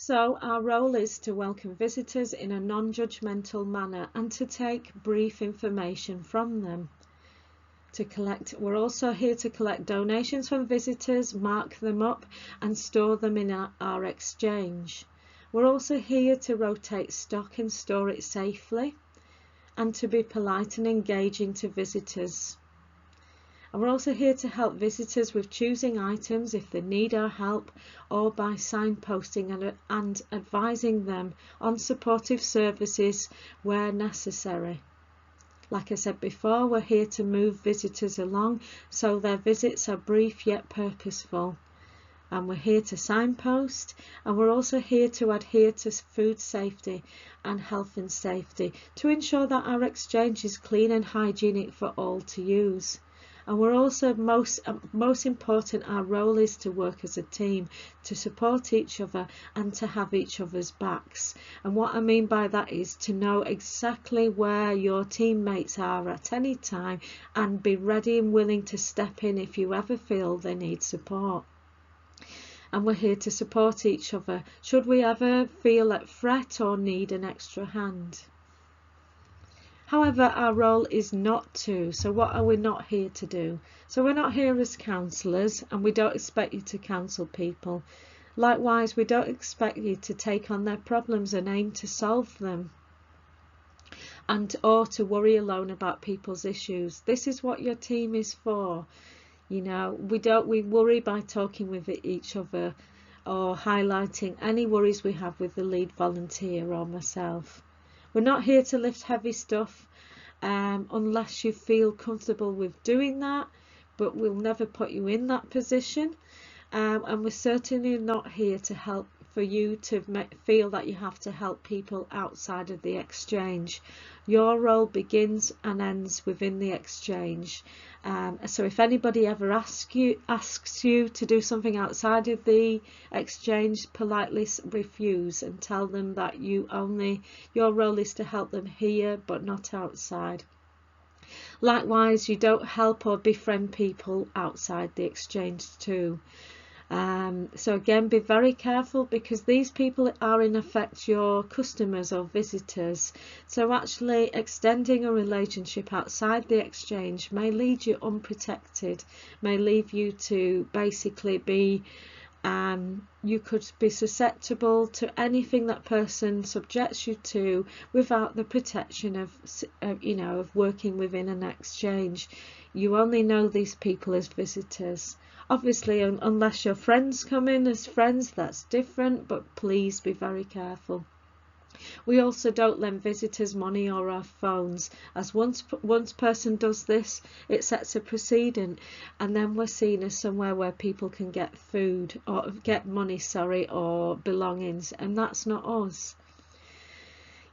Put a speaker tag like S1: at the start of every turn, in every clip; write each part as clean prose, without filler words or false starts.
S1: So our role is to welcome visitors in a non-judgmental manner and to take brief information from them. We're also here to collect donations from visitors, mark them up and store them in our exchange. We're also here to rotate stock and store it safely, and to be polite and engaging to visitors. And we're also here to help visitors with choosing items if they need our help, or by signposting and advising them on supportive services where necessary. Like I said before, we're here to move visitors along so their visits are brief yet purposeful. And we're here to signpost, and we're also here to adhere to food safety and health and safety to ensure that our exchange is clean and hygienic for all to use. And we're also most important, our role is to work as a team, to support each other and to have each other's backs. And what I mean by that is to know exactly where your teammates are at any time and be ready and willing to step in if you ever feel they need support. And we're here to support each other should we ever feel at threat or need an extra hand. However, our role is not to. So what are we not here to do? So we're not here as counsellors, and we don't expect you to counsel people. Likewise, we don't expect you to take on their problems and aim to solve them, or to worry alone about people's issues. This is what your team is for. You know, we worry by talking with each other or highlighting any worries we have with the lead volunteer or myself. We're not here to lift heavy stuff unless you feel comfortable with doing that, but we'll never put you in that position. And we're certainly not here to help for you to feel that you have to help people outside of the exchange. Your role begins and ends within the exchange. So if anybody ever asks you to do something outside of the exchange, politely refuse and tell them that your role is to help them here but not outside. Likewise, you don't help or befriend people outside the exchange too. So again, be very careful, because these people are in effect your customers or visitors. So actually extending a relationship outside the exchange may lead you unprotected, may leave you to basically be you could be susceptible to anything that person subjects you to without the protection of working within an exchange. You only know these people as visitors. Obviously, unless your friends come in as friends, that's different, but please be very careful. We also don't lend visitors money or our phones, as once person does this, it sets a precedent, and then we're seen as somewhere where people can get food or get money, or belongings, and that's not us.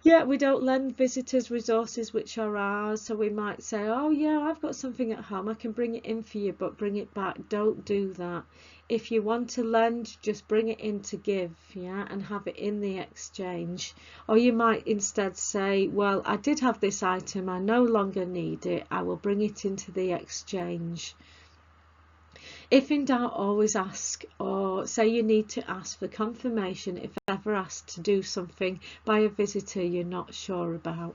S1: Yeah, we don't lend visitors resources which are ours. So we might say, oh yeah, I've got something at home, I can bring it in for you, but bring it back. Don't do that. If you want to lend, just bring it in to give, yeah, and have it in the exchange. Or you might instead say, well, I did have this item, I no longer need it, I will bring it into the exchange. If in doubt, always ask, or say you need to ask for confirmation if ever asked to do something by a visitor you're not sure about.